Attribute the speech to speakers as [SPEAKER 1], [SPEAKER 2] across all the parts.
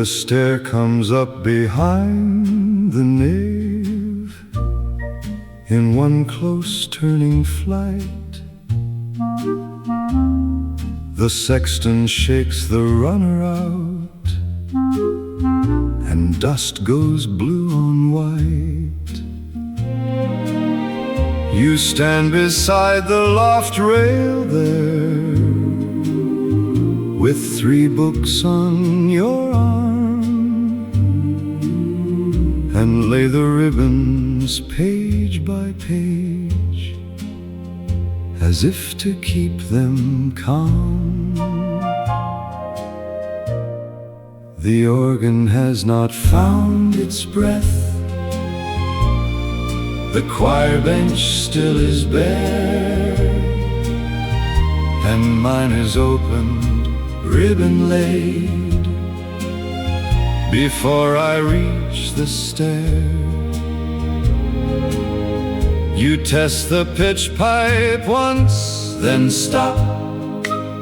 [SPEAKER 1] The stair comes up behind the nave in one close turning flight. The sexton shakes the runner out, and dust goes blue on white. You stand beside the loft rail there, with 3 books on your arm, and lay the ribbons page by page, as if to keep them calm. The organ has not found its breath, the choir bench still is bare, and mine is opened, ribbon laid, before I reach the stair. You test the pitch pipe once, then stop,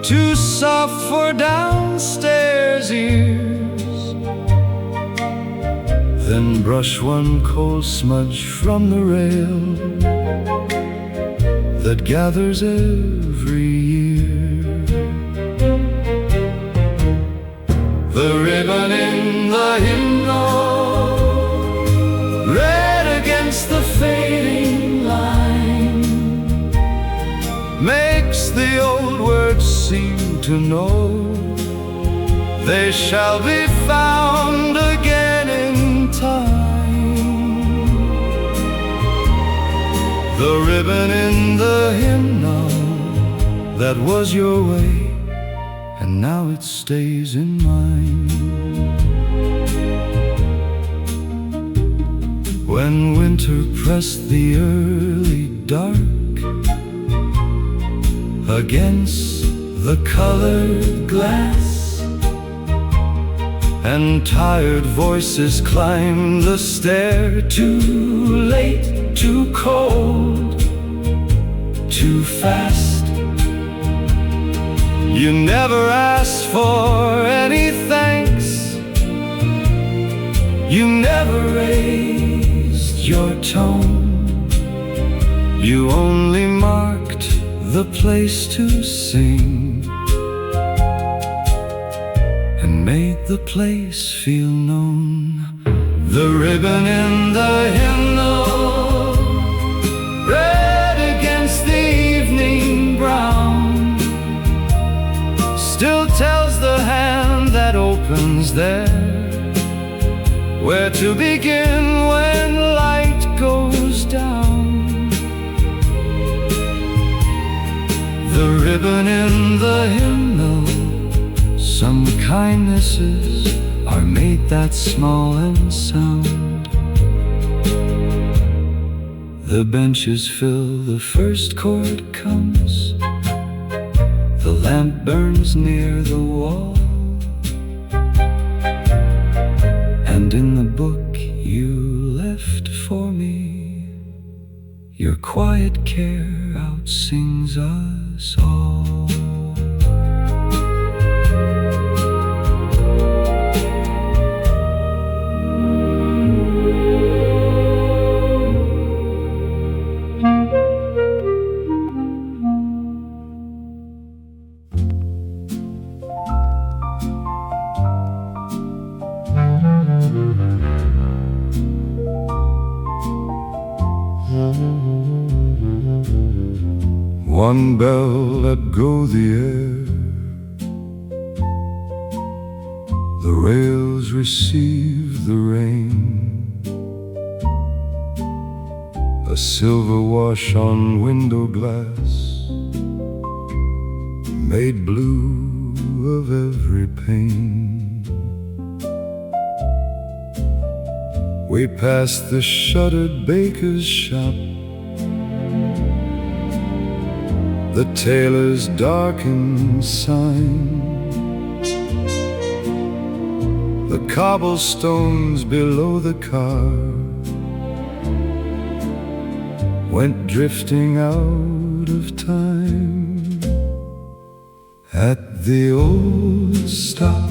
[SPEAKER 1] too soft for downstairs ears. Then brush one cold smudge from the rail that gathers every year. The ribbon in the hymnal, red against the fading line, makes the old words seem to know they shall be found again in time. The ribbon in the hymnal, that was your way, and now it stays in mine. When winter pressed the early dark against the colored glass, and tired voices climbed the stair, too late, too cold, too fast. You never asked for any thanks, you never raised your tone, you only marked the place to sing, and made the place feel known. The ribbon in the hymnal, red against the evening brown, still tells the hand that opens there where to begin when light goes down. The ribbon in the hymnal, some kindnesses are made that small and sound. The benches fill, the first chord comes, the lamp burns near the wall, and in the book you left for me, your quiet care outsings us all. One bell let go the air, the rails receive the rain, a silver wash on window glass made blue of every pane. We passed the shuttered baker's shop, the tailor's darkened sign, the cobblestones below the car went drifting out of time. At the old stop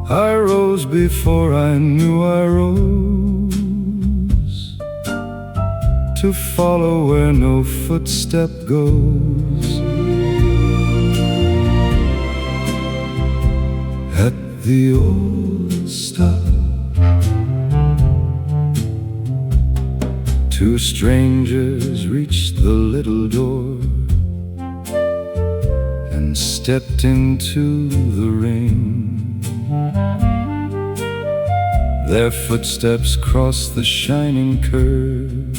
[SPEAKER 1] I rose before I knew I rose, to follow where no footstep goes. At the old stop, two strangers reached the little door and stepped into the rain. Their footsteps crossed the shining curve,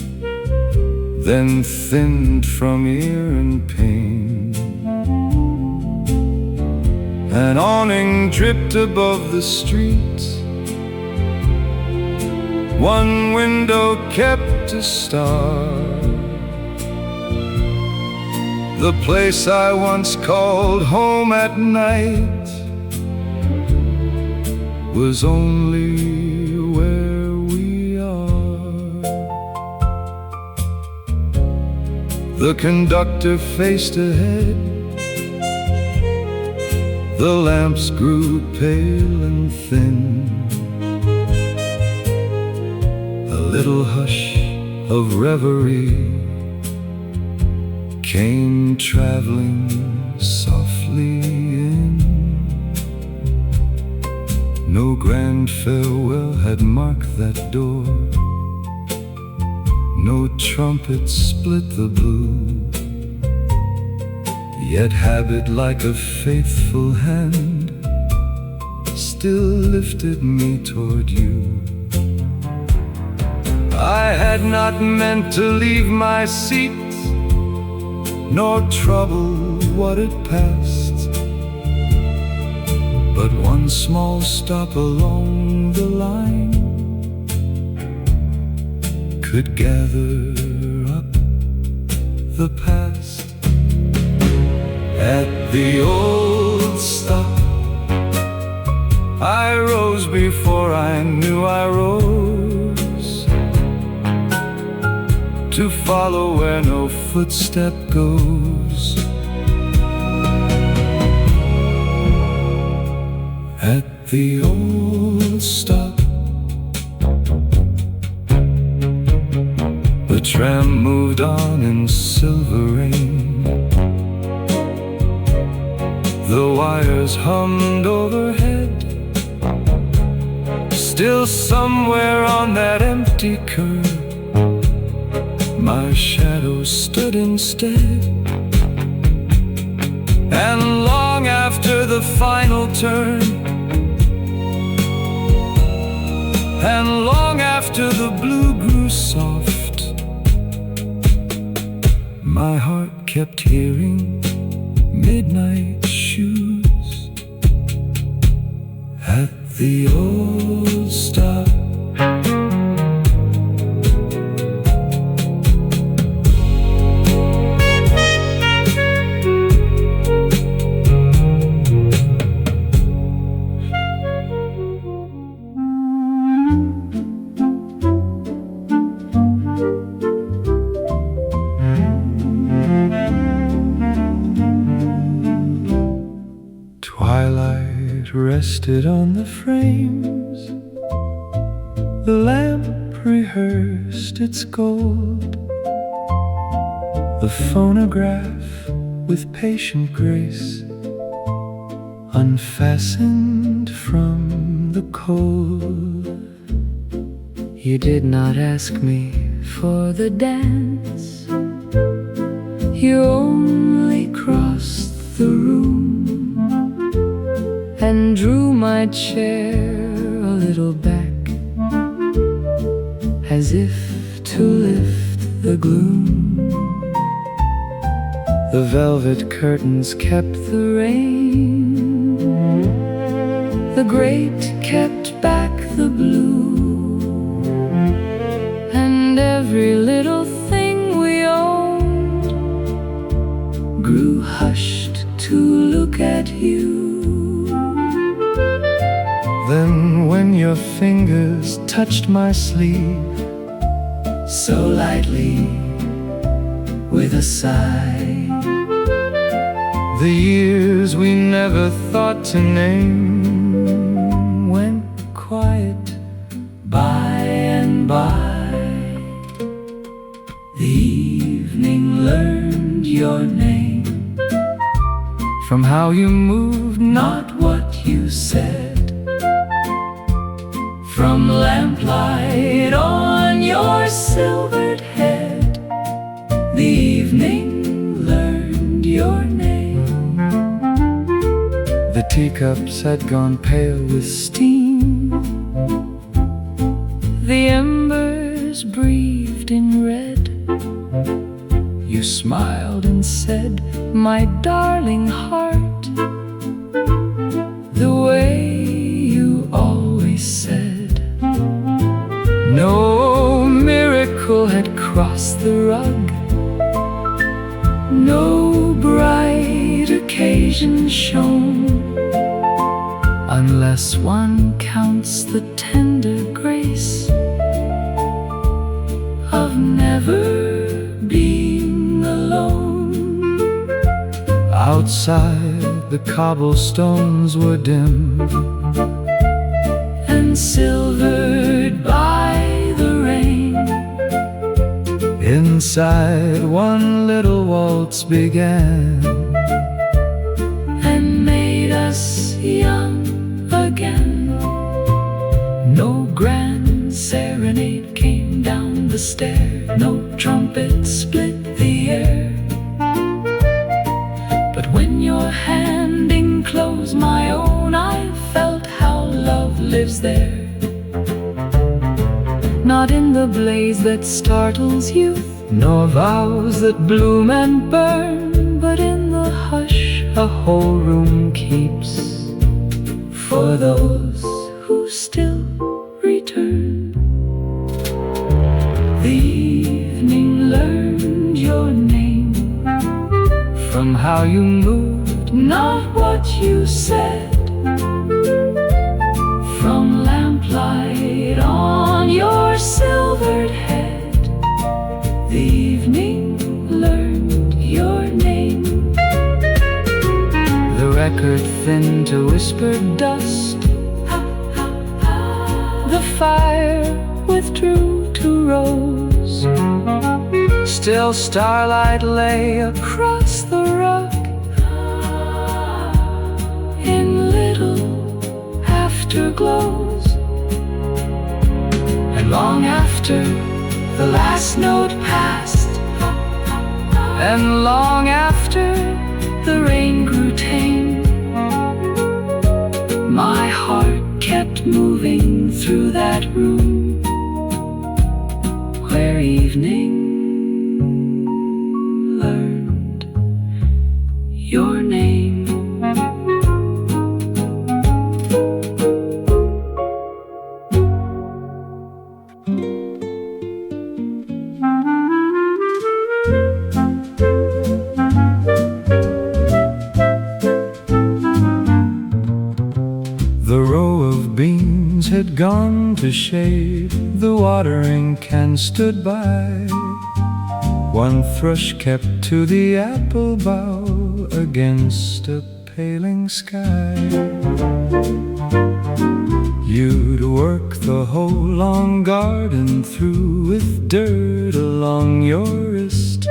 [SPEAKER 1] then thinned from ear and pain. An awning dripped above the street, one window kept a star. The place I once called home at night was only where we are. The conductor faced ahead, the lamps grew pale and thin. A little hush of reverie came traveling softly in. No grand farewell had marked that door, no trumpet split the blue. Yet habit, like a faithful hand, still lifted me toward you. I had not meant to leave my seat, nor trouble what had passed, but one small stop along the line could gather up the past. At the old stop, I rose before I knew I rose, to follow where no footstep goes. At the old stop, the tram moved on in silver rain. The wires hummed overhead. Still somewhere on that empty curb, my shadow stood instead. And long after the final turn, and long after the blue grew soft, my heart kept hearing midnight shoes at the old stop. Twilight rested on the frames, the lamp rehearsed its gold, the phonograph with patient grace unfastened from the cold. You did not ask me for the dance, you only crossed the room and drew my chair a little back, as if to lift the gloom. The velvet curtains kept the rain, the grate kept back the blue, and every little thing we owned grew hushed to look at you. Then when your fingers touched my sleeve, so lightly, with a sigh, the years we never thought to name from how you moved, not what you said. From lamplight on your silvered head, the evening learned your name. The teacups had gone pale with steam, the embers breathed in red. You smiled and said, my darling heart, the way you always said. No miracle had crossed the rug, no bright occasion shone, unless one counts the tender grace of never being alone. Outside the cobblestones were dim and silvered by the rain. Inside one little waltz began and made us young again. No grand serenade came down the stair, no trumpet split the air. But when your hand enclosed my own, I felt how love lives there. Not in the blaze that startles youth, nor vows that bloom and burn, but in the hush a whole room keeps for those who still return. The evening learned your name from how you moved, not what you said. From lamplight on your silvered head, the evening learned your name. The record thinned to whispered dust, the fire withdrew to rose. Still starlight lay across the rug in little afterglows. And long after the last note passed, and long after the rain grew tame, my heart kept moving through that room where evening learned your name. The row of beans had gone to shade, the watering can stood by. One thrush kept to the apple bough against a paling sky. You'd work the whole long garden through with dirt along your wrist.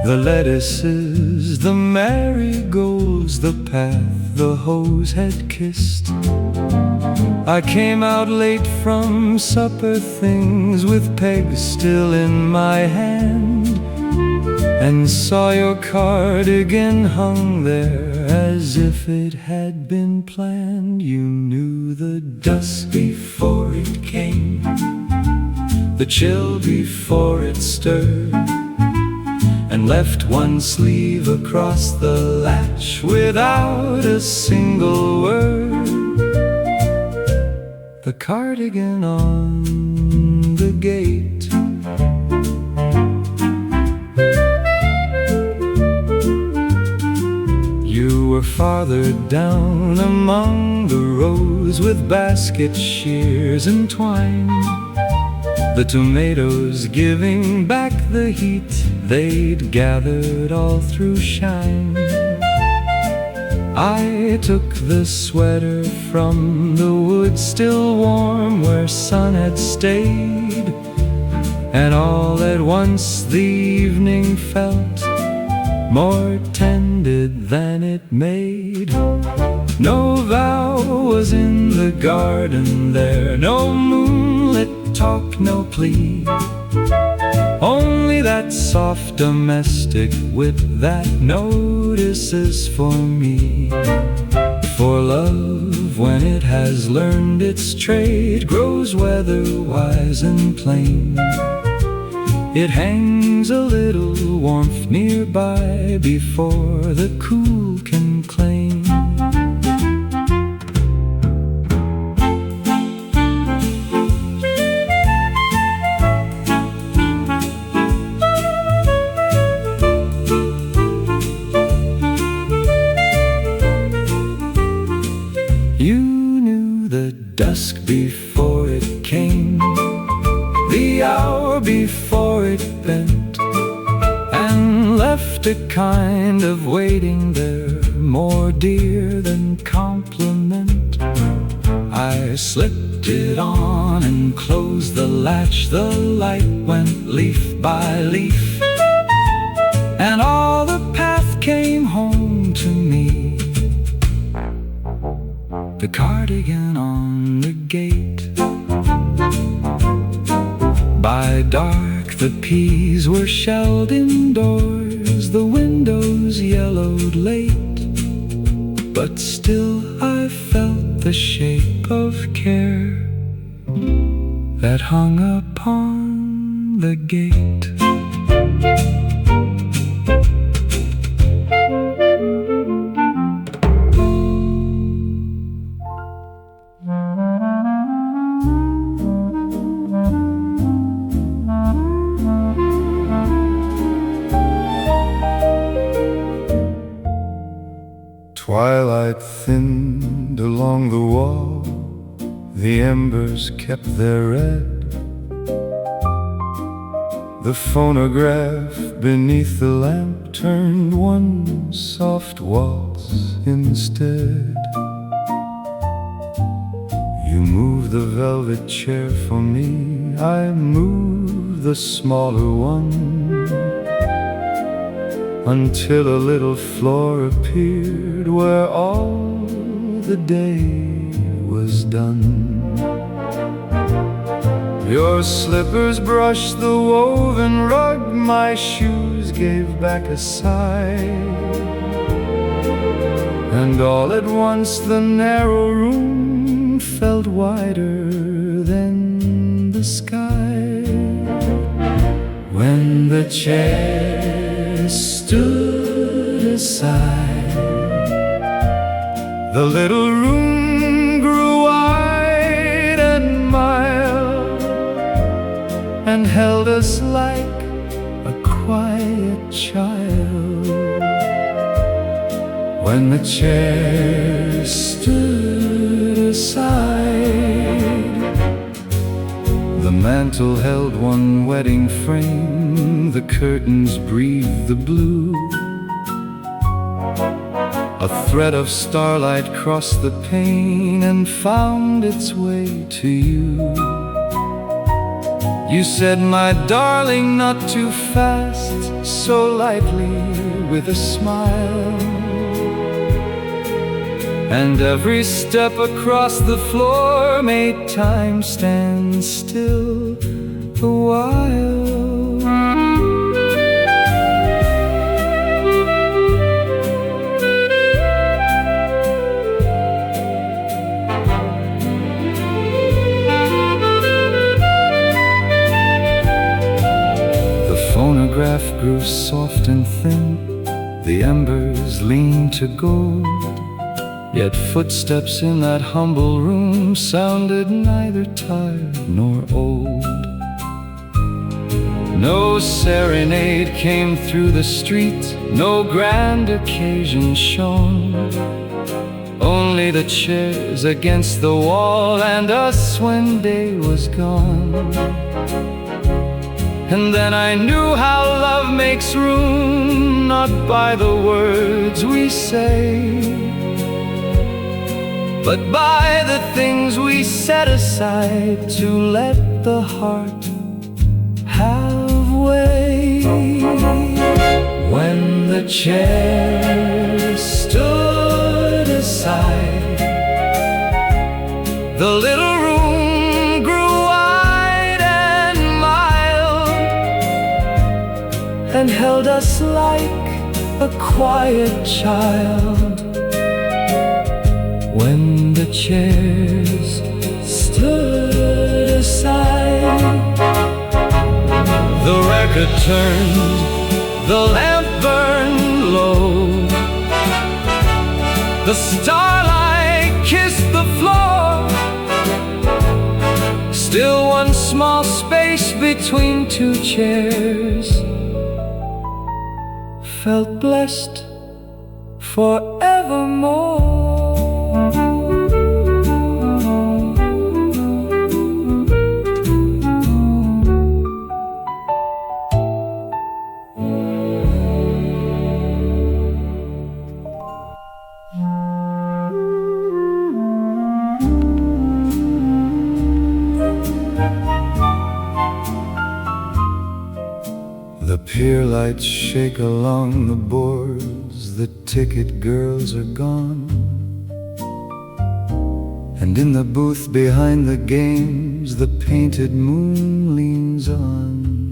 [SPEAKER 1] The lettuces, the marigolds, the path the hose had kissed. I came out late from supper things with pegs still in my hand, and saw your cardigan hung there as if it had been planned. You knew the dusk before it came, the chill before it stirred, and left one sleeve across the latch without a single word. The cardigan on the gate. You were farther down among the rows with basket shears and twine, the tomatoes giving back the heat they'd gathered all through shine. I took the sweater from the wood still warm where sun had stayed, and all at once the evening felt more tended than it made. No vow was in the garden there, no moonlit talk, no plea. Only that soft domestic wit that notices for me. For love, when it has learned its trade, grows weather-wise and plain. It hangs a little warmth nearby before the cool can claim. You knew the dusk before it came, the hour before it bent, and left a kind of waiting there, more dear than compliment. I slipped it on and closed the latch. The light went leaf by leaf, and all the path came home to me. The cardigan on the gate. By dark the peas were shelled indoors, the windows yellowed late, but still I felt the shape of care that hung upon the gate. Twilight thinned along the wall, the embers kept their red. The phonograph beneath the lamp turned one soft waltz instead. You moved the velvet chair for me, I moved the smaller one, until a little floor appeared where all the day was done. Your slippers brushed the woven rug, my shoes gave back a sigh, and all at once the narrow room felt wider than the sky. When the chair stood aside, the little room grew wide and mild, and held us like a quiet child. When the chair stood aside, the mantel held one wedding frame, the curtains breathed the blue. A thread of starlight crossed the pane and found its way to you. You said, my darling, not too fast, so lightly with a smile. And every step across the floor made time stand still a while. The phonograph grew soft and thin, the embers leaned to gold, yet footsteps in that humble room sounded neither tired nor old. No serenade came through the street, no grand occasion shone, only the chairs against the wall and us when day was gone. And then I knew how love makes room, not by the words we say, but by the things we set aside to let the heart have way. When the chair stood aside, the little room grew wide and mild, and held us like a quiet child. When the chairs stood aside, the record turned, the lamp burned low, the starlight kissed the floor. Still one small space between two chairs felt blessed forevermore. The pier lights shake along the boards, the ticket girls are gone, and in the booth behind the games, the painted moon leans on.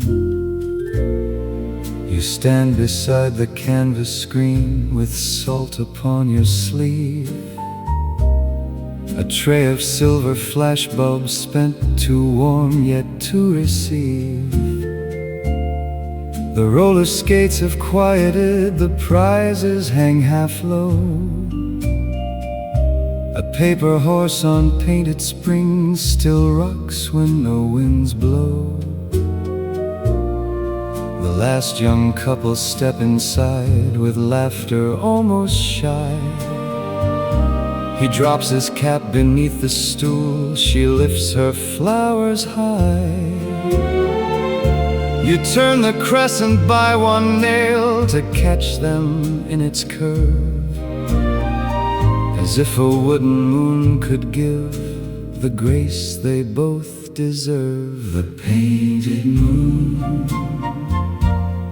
[SPEAKER 1] You stand beside the canvas screen with salt upon your sleeve, a tray of silver flashbulbs spent too warm yet to receive. The roller skates have quieted, the prizes hang half low, a paper horse on painted springs still rocks when no winds blow. The last young couple step inside with laughter almost shy. He drops his cap beneath the stool, she lifts her flowers high. You turn the crescent by one nail to catch them in its curve, as if a wooden moon could give the grace they both deserve. The painted moon,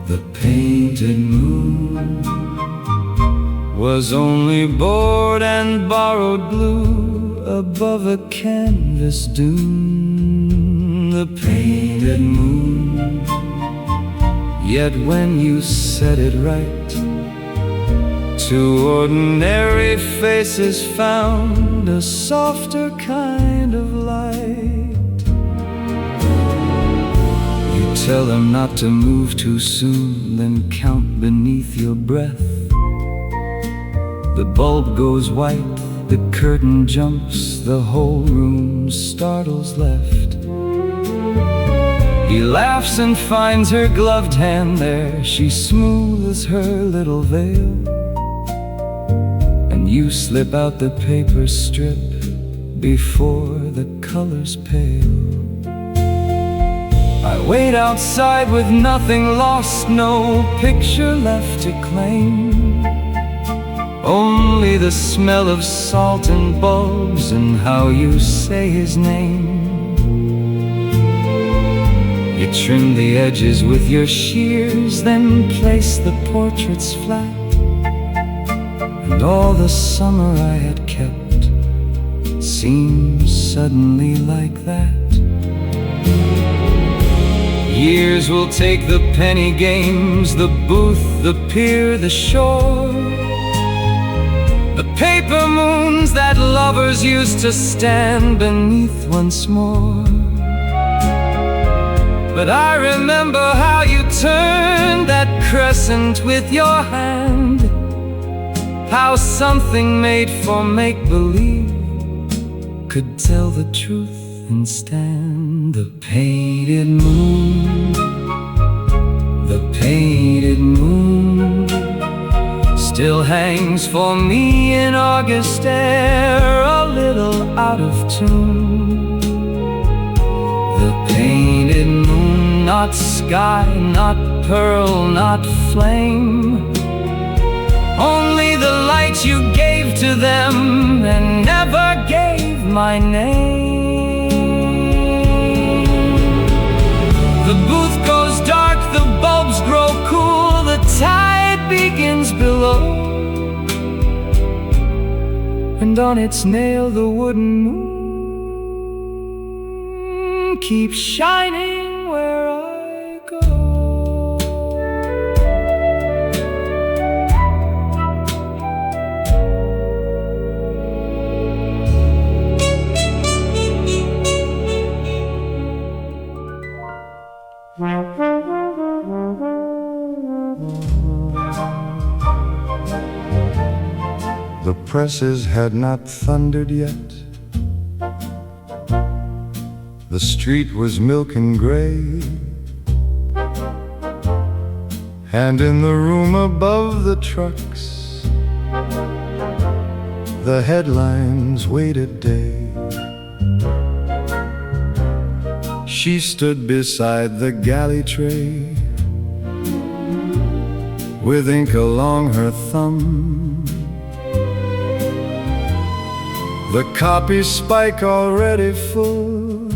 [SPEAKER 1] the painted moon, was only bored and borrowed blue above a canvas dune. The painted moon, yet when you set it right, two ordinary faces found a softer kind of light. You tell them not to move too soon, then count beneath your breath. The bulb goes white, the curtain jumps, the whole room startles left. He laughs and finds her gloved hand there, she smooths her little veil, and you slip out the paper strip before the colors pale. I wait outside with nothing lost, no picture left to claim, only the smell of salt and bulbs and how you say his name. You trim the edges with your shears, then place the portraits flat, and all the summer I had kept seems suddenly like that. Years will take the penny games, the booth, the pier, the shore, the paper moons that lovers used to stand beneath once more. But I remember how you turned that crescent with your hand, how something made for make-believe could tell the truth and stand. The painted moon, the painted moon, still hangs for me in August air, a little out of tune. The painted moon, not sky, not pearl, not flame, only the light you gave to them and never gave my name. The booth goes dark, the bulbs grow cool, the tide on its nail the wooden moon keeps shining where I go.
[SPEAKER 2] The presses had not thundered yet. The street was milk and gray, and in the room above the trucks, the headlines waited day. She stood beside the galley tray, with ink along her thumb, the copy spike already full,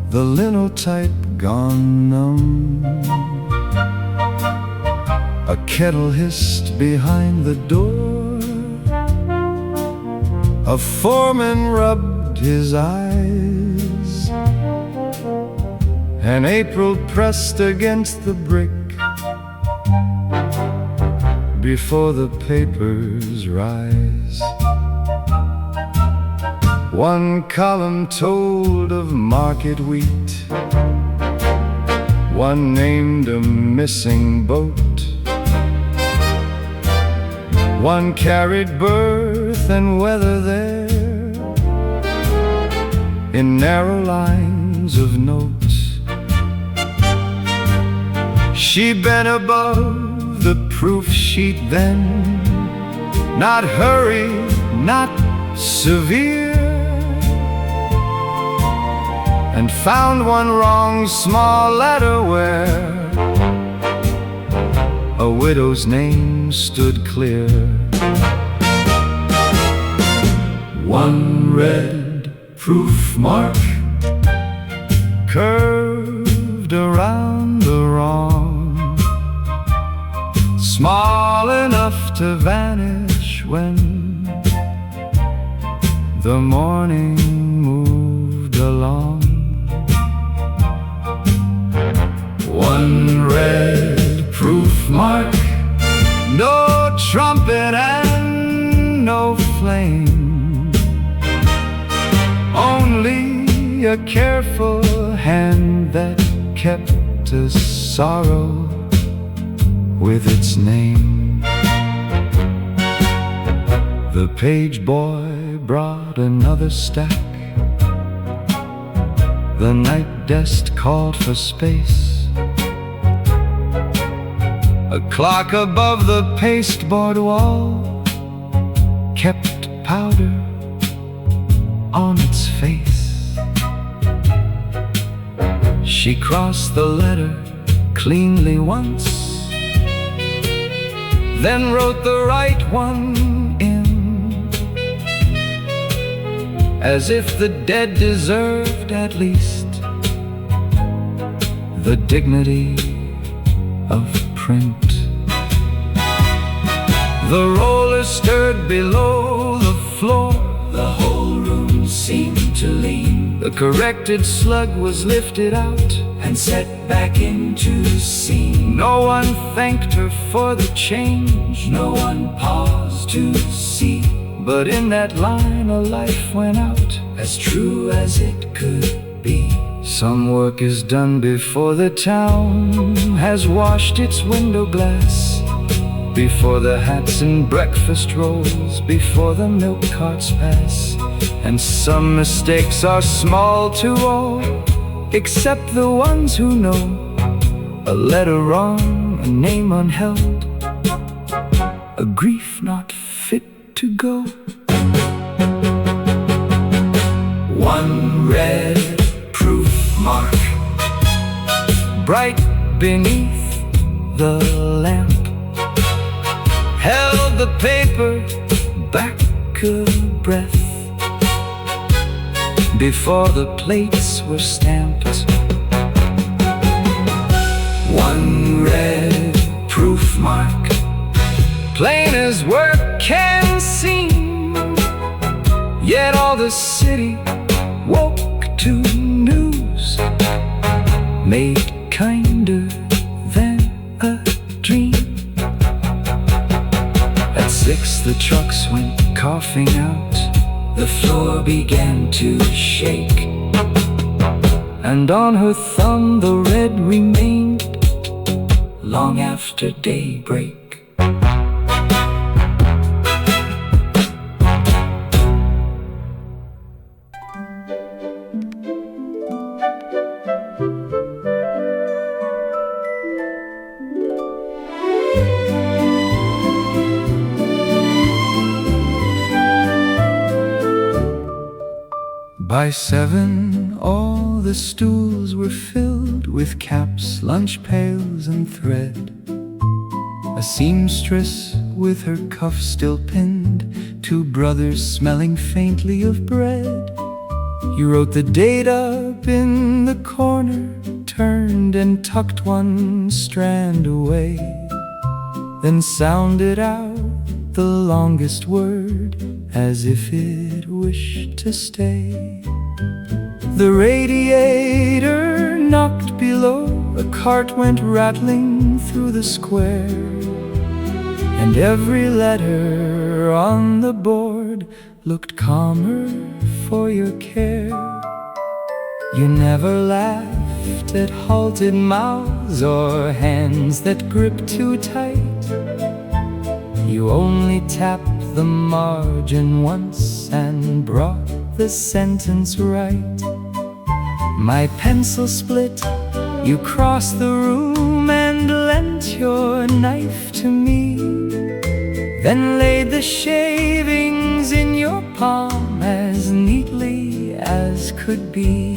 [SPEAKER 2] the linotype gone numb. A kettle hissed behind the door, a foreman rubbed his eyes, and April pressed against the brick before the papers rise. One column told of market wheat, one named a missing boat, one carried birth and weather there in narrow lines of notes. She bent above the proof sheet then, not hurried, not severe, and found one wrong small letter where a widow's name stood clear. One red proof mark curved around the wrong, small enough to vanish when the morning moved along. One red proof mark, no trumpet and no flame, only a careful hand that kept a sorrow with its name. The page boy brought another stack, the night desk called for space. A clock above the pasteboard wall kept powder on its face. She crossed the letter cleanly once, then wrote the right one in, as if the dead deserved at least the dignity of print. The roller stirred below the floor, the whole room seemed to lean. The corrected slug was lifted out and set back into scene. No one thanked her for the change, no one paused to see, but in that line a life went out, as true as it could be. Some work is done before the town has washed its window glass, before the hats and breakfast rolls, before the milk carts pass. And some mistakes are small to all, except the ones who know a letter wrong, a name unheld, a grief not fit to go. One red proof mark, bright beneath the lamp, held the paper back a breath before the plates were stamped. One red proof mark, plain as work can seem, the city, woke to news made kinder than a dream. At 6 the trucks went coughing out, the floor began to shake, and on her thumb the red remained long after daybreak.
[SPEAKER 1] By 7, all the stools were filled with caps, lunch pails, and thread. A seamstress with her cuff still pinned, 2 brothers smelling faintly of bread. You wrote the date up in the corner, turned and tucked one strand away, then sounded out the longest word as if it wished to stay. The radiator knocked below, a cart went rattling through the square, and every letter on the board looked calmer for your care. You never laughed at halted mouths or hands that gripped too tight. You only tapped the margin once and brought the sentence right. My pencil split, you crossed the room and lent your knife to me, then laid the shavings in your palm as neatly as could be.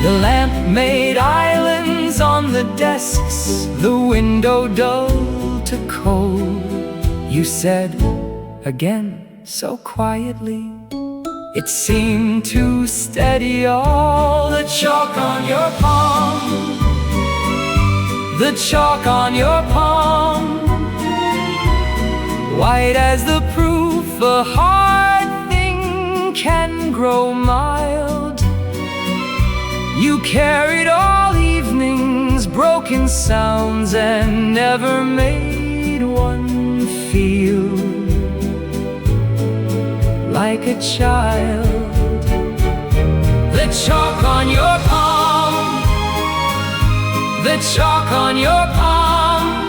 [SPEAKER 1] The lamp made islands on the desks, the window dull to cold. You said again so quietly, it seemed to steady all the chalk on your palm, the chalk on your palm, white as the proof a hard thing can grow mild. You carried all evening's broken sounds and never made one feel like a child. The chalk on your palm, the chalk on your palm,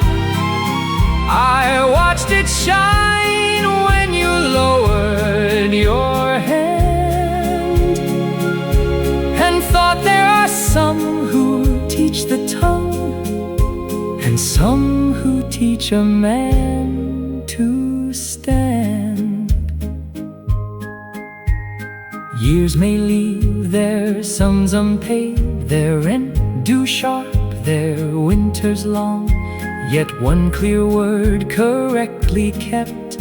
[SPEAKER 1] I watched it shine when you lowered your hand, and thought there are some who teach the tongue, and some who teach a man to stand. Years may leave their sums unpaid, their rent due sharp, their winters long, yet one clear word correctly kept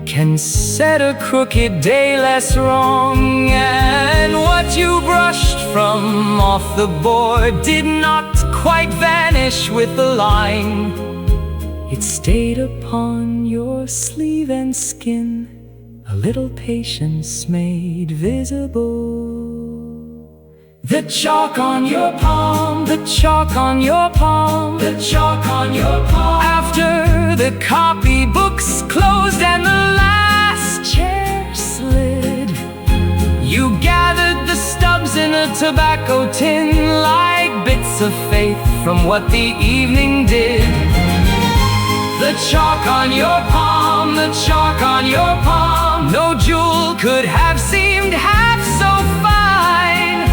[SPEAKER 1] can set a crooked day less wrong. And what you brushed from off the board did not quite vanish with the line. It stayed upon your sleeve and skin, a little patience made visible. The chalk on your palm, the chalk on your palm, the chalk on your palm. After the copybooks closed and the last chair slid, you gathered the stubs in a tobacco tin like bits of faith from what the evening did. The chalk on your palm, the chalk on your palm, no jewel could have seemed half so fine.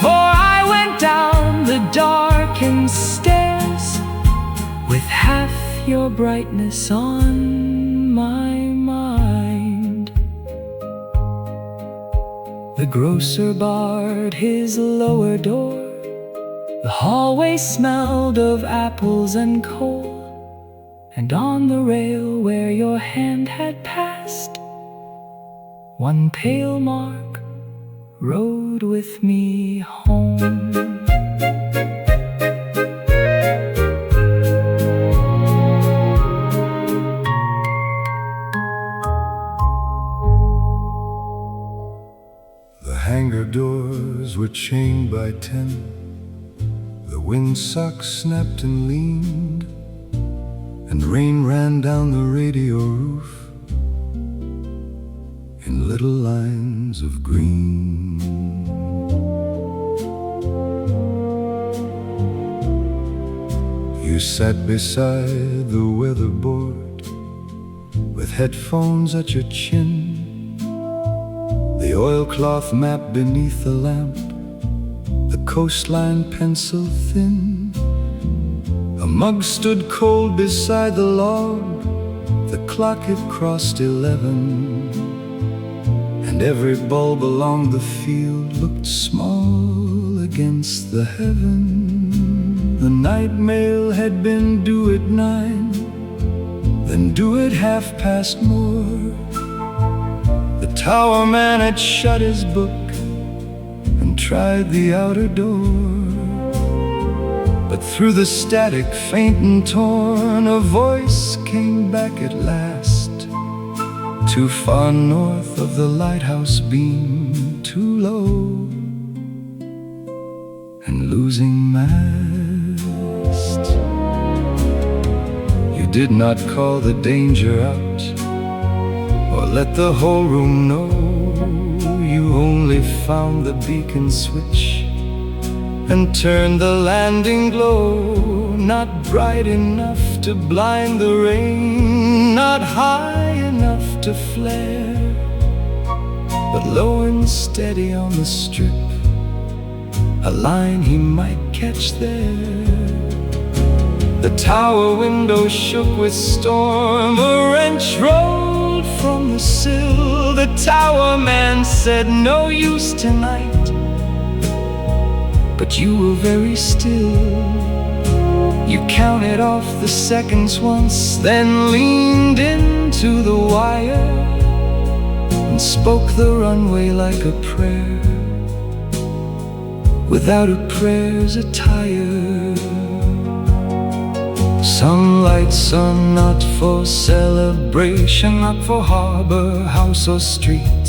[SPEAKER 1] For I went down the darkened stairs with half your brightness on my mind. The grocer barred his lower door, the hallway smelled of apples and coal, and on the rail where your hand had passed, one pale mark rode with me home. doors were chained by 10. The windsock snapped and leaned, and rain ran down the radio roof in little lines of green. You sat beside the weatherboard with headphones at your chin, the oilcloth map beneath the lamp, the coastline pencil thin. A mug stood cold beside the log, the clock had crossed 11, and every bulb along the field looked small against the heaven. The night mail had been due at 9, then due at 1/2 more. The tower man had shut his book and tried the outer door. But through the static, faint and torn, a voice came back at last. Too far north of the lighthouse beam, too low and losing mast. You did not call the danger out or let the whole room know. You only found the beacon switch and turned the landing glow. Not bright enough to blind the rain, not high enough to flare, but low and steady on the strip, a line he might catch there. The tower window shook with storm, a wrench rolled from the sill. The tower man said, "No use tonight," but you were very still. You counted off the seconds once, then leaned into the wire and spoke the runway like a prayer, without a prayer's attire. Some lights are not for celebration, not for harbor, house or street.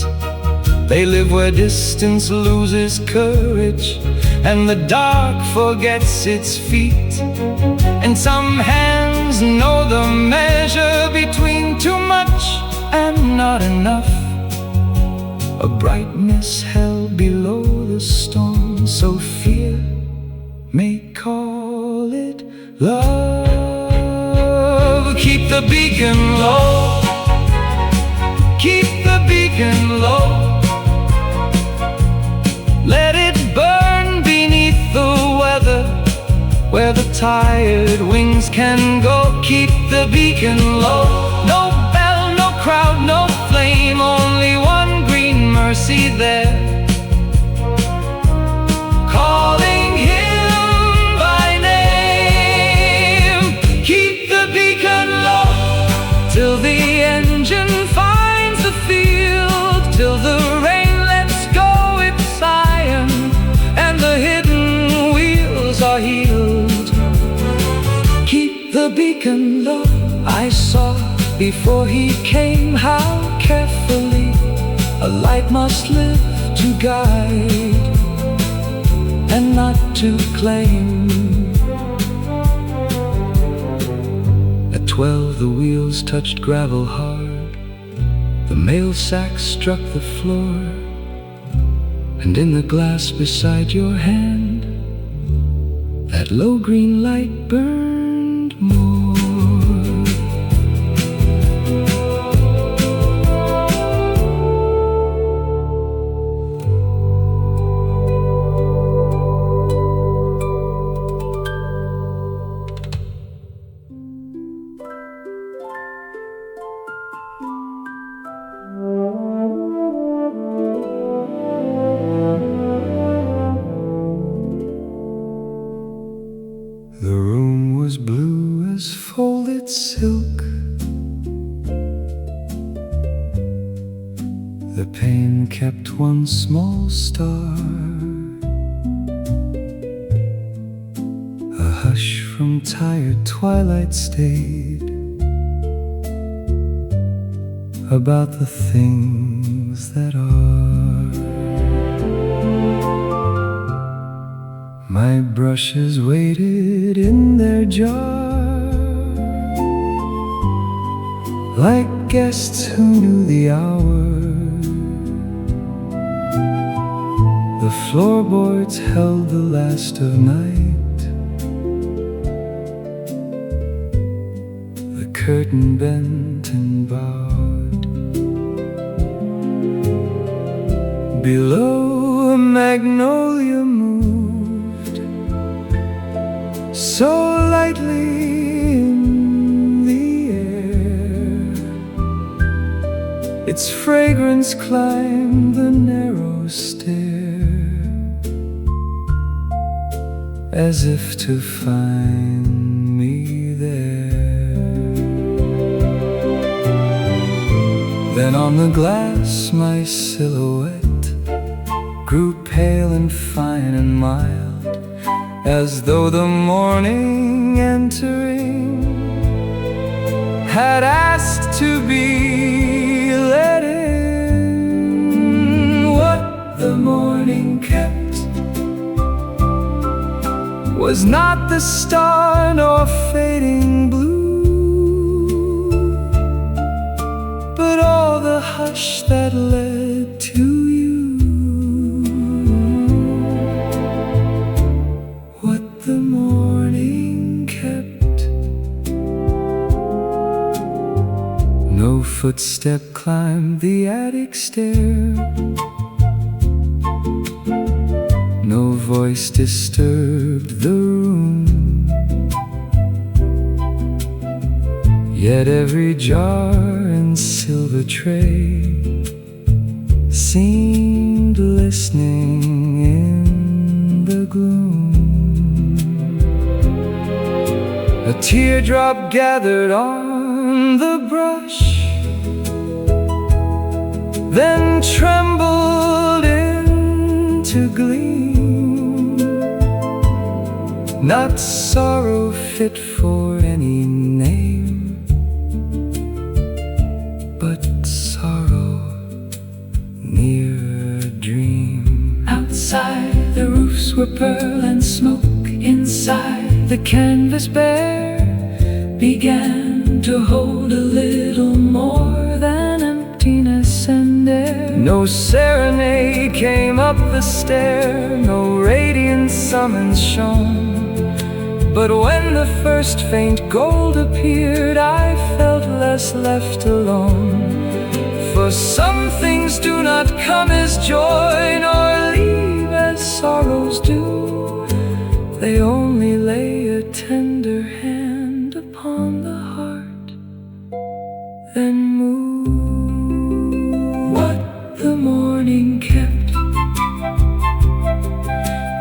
[SPEAKER 1] They live where distance loses courage and the dark forgets its feet. And some hands know the measure between too much and not enough, a brightness held below the storm, so fear may call it love. Keep the beacon low, keep the beacon low, let it burn beneath the weather, where the tired wings can go. Keep the beacon low, no bell, no crowd, no flame, only one green mercy there, calling him by name. Keep the beacon low till the engine finds the field, till the rain lets go its iron and the hidden wheels are healed. Keep the beacon low. I saw before he came how carefully a light must live to guide and not to claim. At 12 the wheels touched gravel hard, the mail sack struck the floor, and in the glass beside your hand, that low green light burned more. The room was blue as folded silk. The pane kept one small star. A hush from tired twilight stayed about the things that are. My brushes waited in their jar, like guests who knew the hour. The floorboards held the last of night. The curtain bent and bowed. Below, a magnolia moved so lightly in the air. Its fragrance climbed the narrow stair, as if to find me there. Then on the glass my silhouette grew pale and fine and mild, as though the morning entering had asked to be let in. What the morning kept was not the star nor fading blue, but all the hush that led to you. What the morning kept. No footstep climbed the attic stair, no voice disturbed the room. Yet every jar and silver tray seemed listening in the gloom. A teardrop gathered on the brush, then trembled into gleam. Not sorrow fit for any name, but sorrow near a dream. Outside the roofs were pearl and smoke. Inside the canvas bare began to hold a little more than emptiness and air. No serenade came up the stair, no radiant summons shone. But when the first faint gold appeared, I felt less left alone. For some things do not come as joy, nor leave as sorrows do. They only lay a tender hand upon the heart, then move. What the morning kept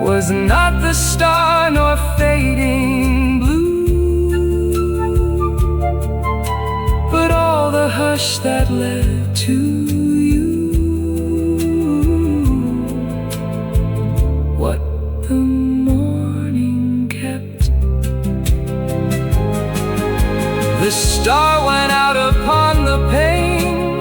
[SPEAKER 1] was not the star nor fading blue, but all the hush that led to you. What the morning kept. The star went out upon the pane,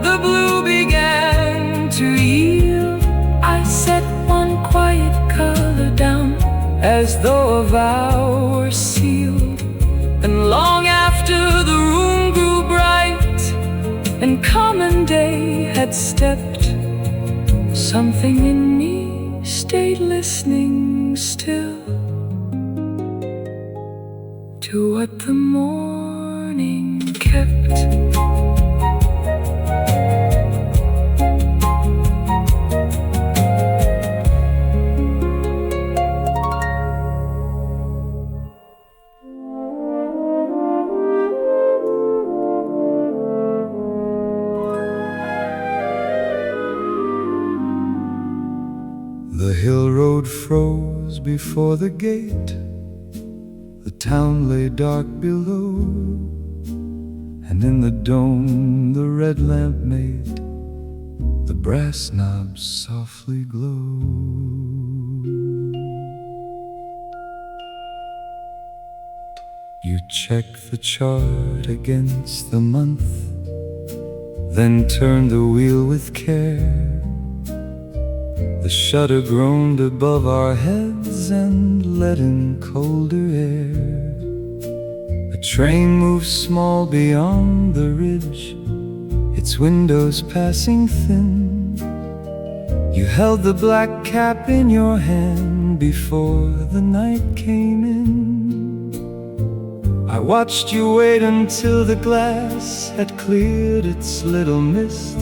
[SPEAKER 1] the blue began to yield. I set one quiet color down, as though a vow were sealed. And long after the room grew bright and common day had stepped, something in me stayed listening still to what the morning kept. The hill road froze before the gate, the town lay dark below, and in the dome the red lamp made the brass knobs softly glow. You check the chart against the month, then turn the wheel with care. The shutter groaned above our heads and let in colder air. A train moved small beyond the ridge, its windows passing thin. You held the black cap in your hand before the night came in. I watched you wait until the glass had cleared its little mist,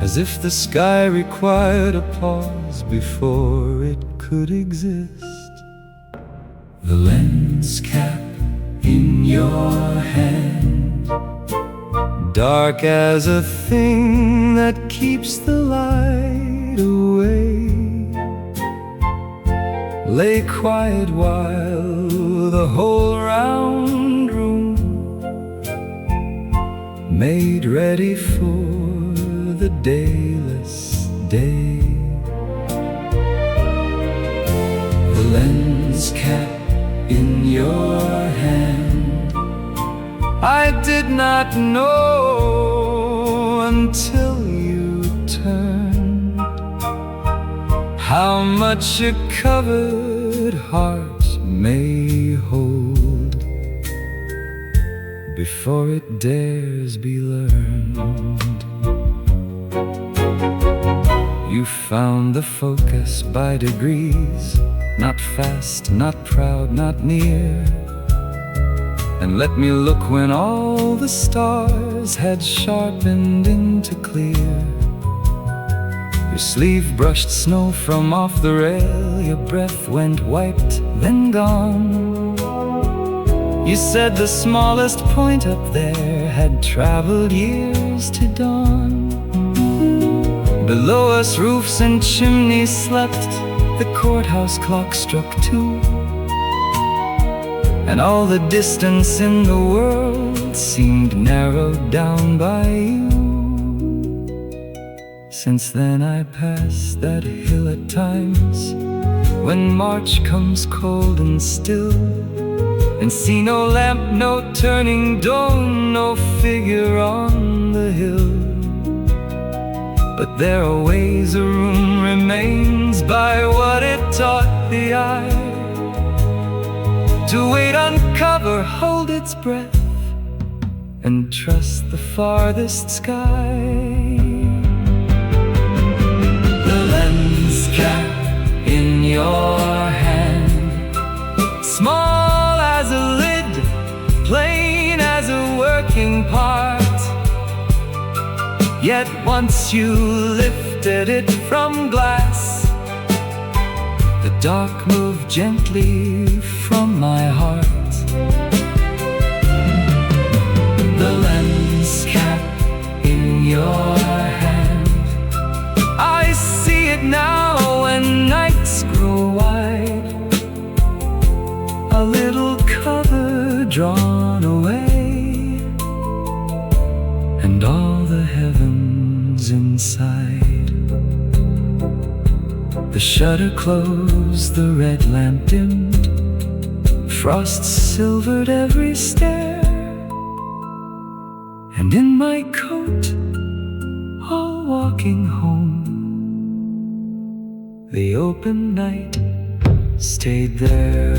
[SPEAKER 1] as if the sky required a pause before it could exist. The lens cap in your hand, dark as a thing that keeps the light away, lay quiet while the whole round room made ready for the dayless day. The lens cap in your hand, I did not know until you turned how much a covered heart may hold before it dares be learned. You found the focus by degrees, not fast, not proud, not near, and let me look when all the stars had sharpened into clear. Your sleeve brushed snow from off the rail, your breath went wiped, then gone. You said the smallest point up there had traveled years to dawn. Below us roofs and chimneys slept, the courthouse clock struck 2, and all the distance in the world seemed narrowed down by you. Since then I passed that hill at times, when March comes cold and still, and see no lamp, no turning dome, no figure on the hill. But there are ways a room remains by what it taught the eye, to wait, uncover, hold its breath, and trust the farthest sky. The lens cap in your hand, small as a lid, plain as a working part, yet once you lifted it from glass, the dark moved gently from my heart. The lens cap in your hand, I see it now when nights grow wide, a little cover drawn away, and all the heavens inside. The shutter closed, the red lamp dimmed, frost silvered every stair, and in my coat, all walking home, the open night stayed there.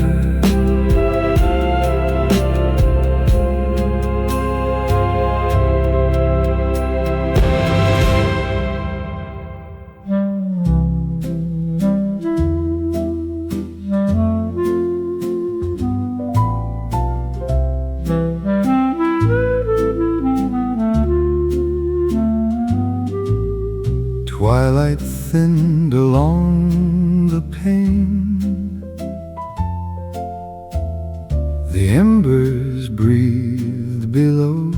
[SPEAKER 1] Twilight thinned along the pane, the embers breathed below,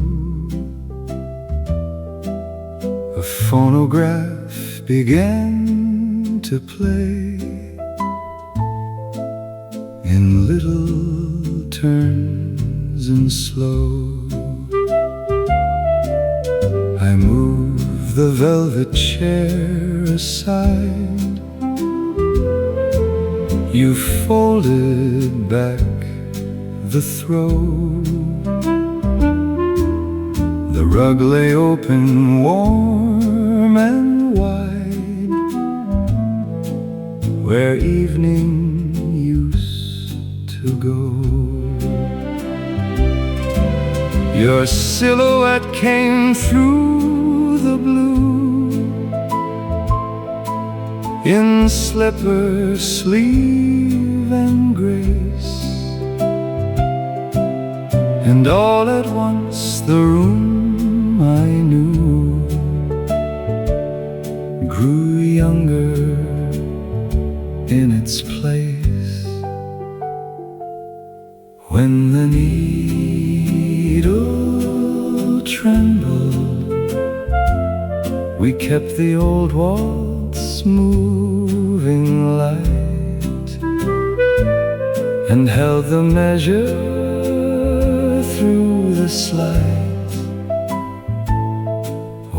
[SPEAKER 1] a phonograph began to play in little turns and slow. I moved the velvet chair aside, you folded back the throw. The rug lay open, warm and wide, where evening used to go. Your silhouette came through the blue in slipper, sleeve, and grace, and all at once the room I knew grew younger in its place. When the needle trembled, we kept the old waltz moving light, and held the measure through the slide.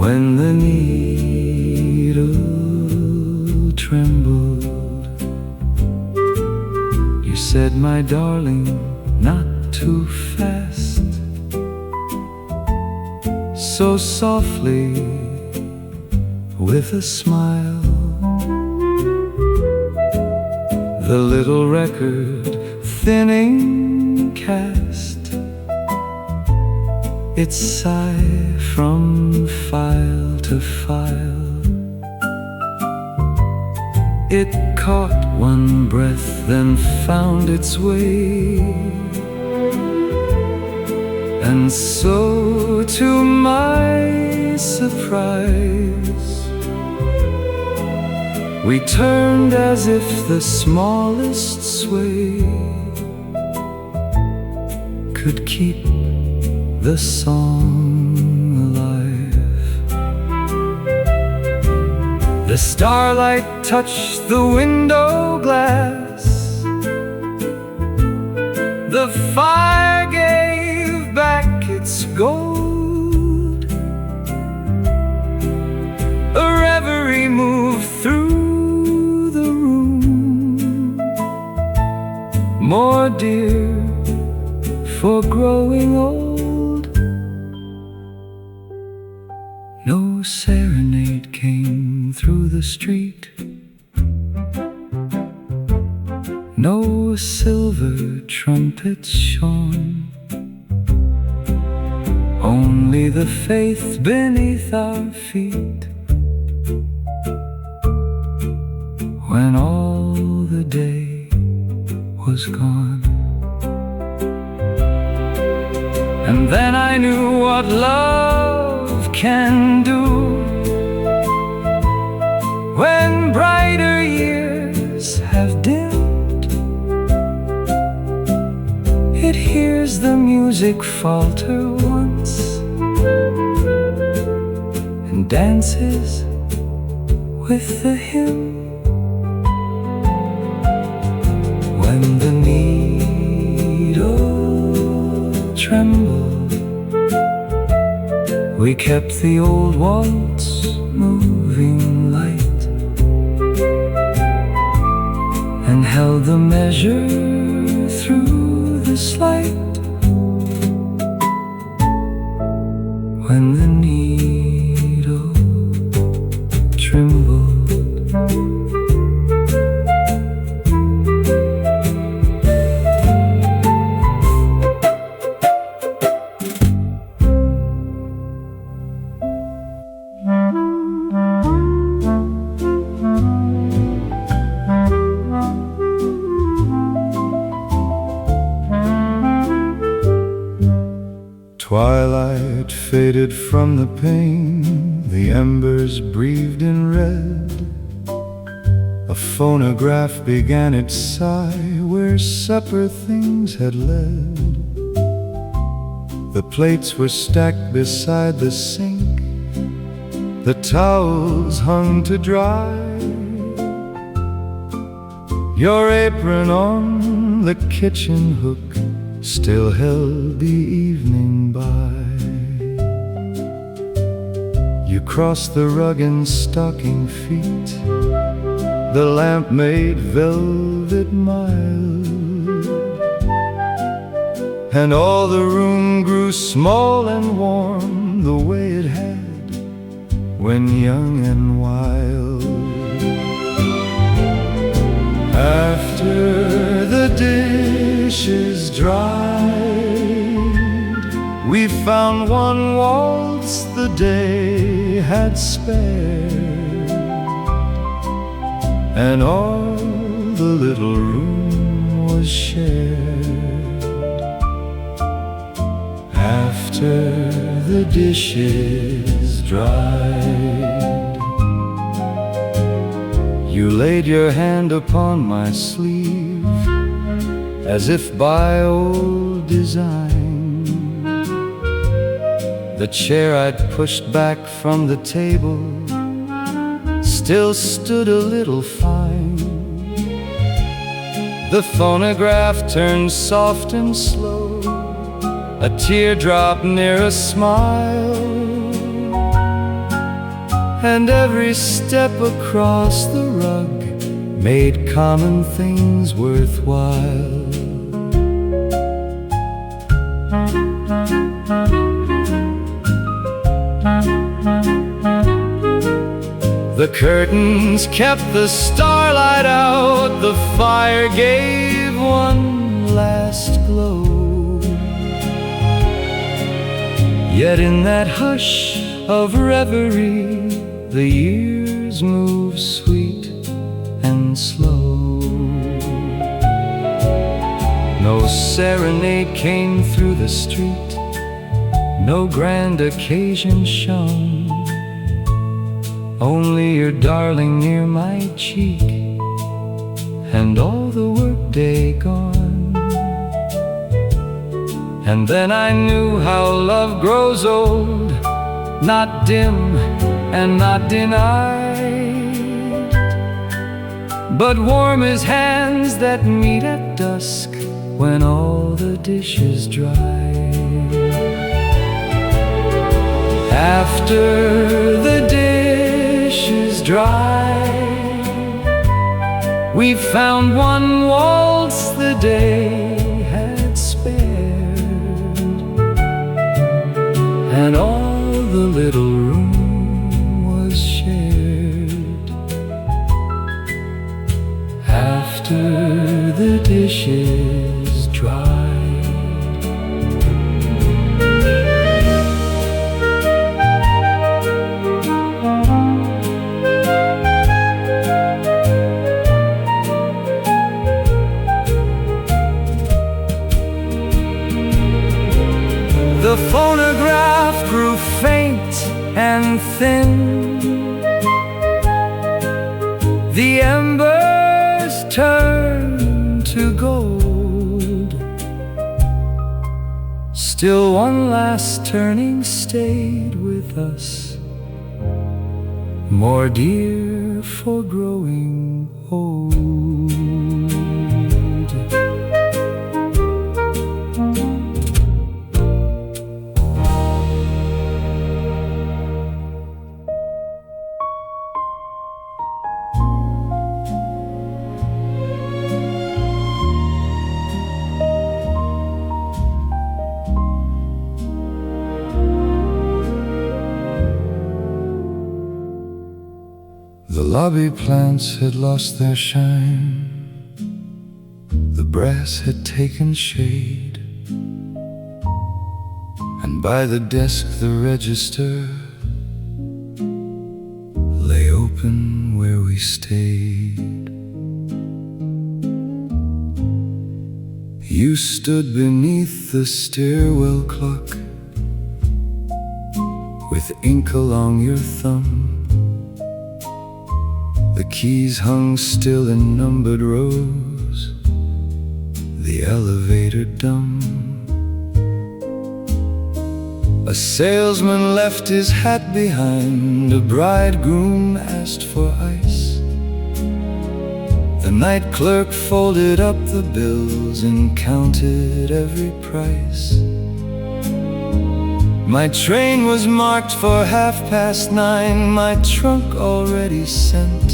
[SPEAKER 1] When the needle trembled, you said, my darling, not too fast, so softly, with a smile. The little record thinning cast its sigh from file to file. It caught one breath, then found its way. And so, to my surprise, we turned as if the smallest sway could keep the song alive. The starlight touched the window glass. The fire gave back its gold. A reverie moved through the room, more dear for growing old. No serenade came through the street, no silver trumpets shone, only the faith beneath our feet. When all the day was gone, and then I knew what love can do. When brighter years have dimmed, it hears the music falter once, and dances with the hymn. When the needle trembled, we kept the old waltz moving light, and held the measure through the slight. When the needle trembled, twilight faded from the pane, the embers breathed in red. A phonograph began its sigh where supper things had led. The plates were stacked beside the sink, the towels hung to dry. Your apron on the kitchen hook still held the evening by. You crossed the rug in stocking feet, the lamp made velvet mild, and all the room grew small and warm, the way it had when young and wild. tried. We found one waltz the day had spared, and all the little room was shared. After the dishes dried, you laid your hand upon my sleeve, as if by old design. The chair I'd pushed back from the table still stood a little fine. The phonograph turned soft and slow, a teardrop near a smile, and every step across the rug made common things worthwhile. The curtains kept the starlight out, the fire gave one last glow. Yet in that hush of reverie, the years move sweet and slow. No serenade came through the street, no grand occasion shone, only your darling near my cheek, and all the workday gone. And then I knew how love grows old, not dim and not denied, but warm as hands that meet at dusk when all the dishes dry. After the dishes dry, we found one waltz the day had spared, and all the little room was shared. After the dishes dry. The phonograph grew faint and thin, the embers turned to gold. Still one last turning stayed with us, more dear for growing old. The lobby plants had lost their shine, the brass had taken shade, and by the desk the register lay open where we stayed. You stood beneath the stairwell clock, with ink along your thumb. The keys hung still in numbered rows, the elevator dumb. A salesman left his hat behind, a bridegroom asked for ice. The night clerk folded up the bills and counted every price. My train was marked for 9:30, my trunk already sent,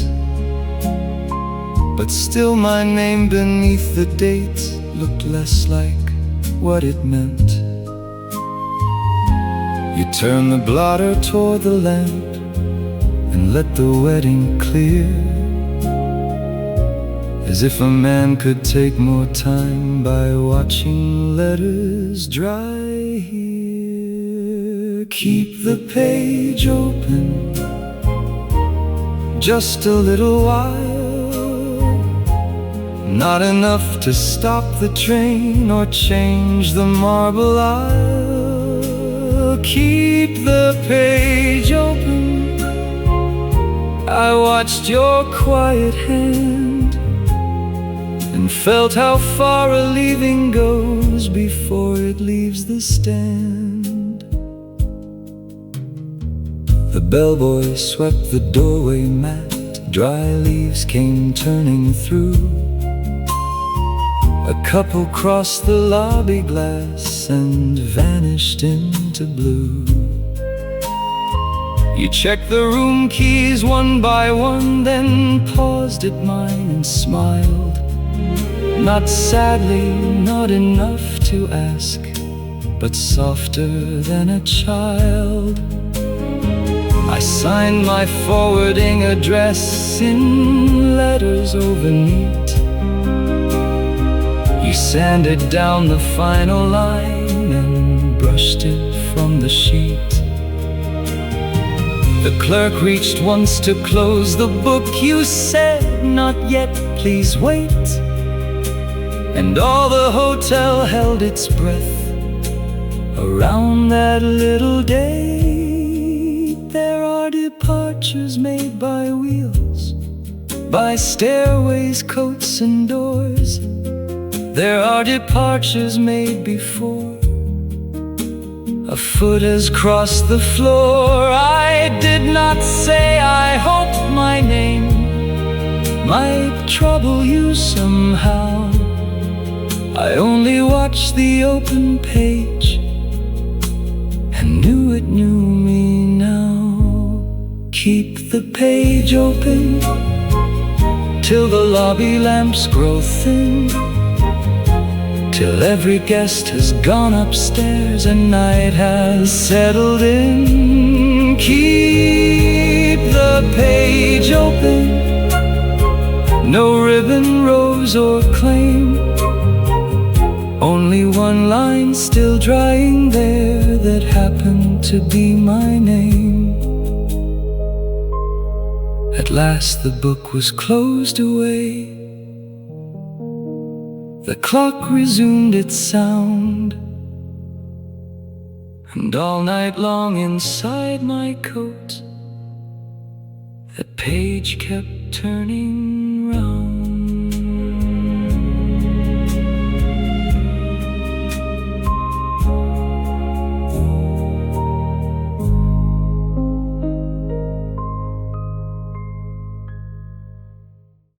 [SPEAKER 1] but still my name beneath the date looked less like what it meant. You turned the blotter toward the lamp and let the wedding clear, as if a man could take more time by watching letters dry here. Keep the page open just a little while, not enough to stop the train or change the marble aisle. Keep the page open. I watched your quiet hand and felt how far a leaving goes before it leaves the stand. The bellboy swept the doorway mat, dry leaves came turning through. A couple crossed the lobby glass and vanished into blue. You checked the room keys one by one, then paused at mine and smiled. Not sadly, not enough to ask, but softer than a child. I signed my forwarding address in letters over neat. You sanded down the final line and brushed it from the sheet. The clerk reached once to close the book. You said, "Not yet, please wait." And all the hotel held its breath around that little day. There are departures made by wheels, by stairways, coats and doors. There are departures made before a foot has crossed the floor. I did not say I hoped my name might trouble you somehow. I only watched the open page and knew it knew me now. Keep the page open till the lobby lamps grow thin, till every guest has gone upstairs and night has settled in. Keep the page open, no ribbon, rose or claim, only one line still drying there that happened to be my name. At last the book was closed away. The clock resumed its sound, and all night long inside my coat, that page kept turning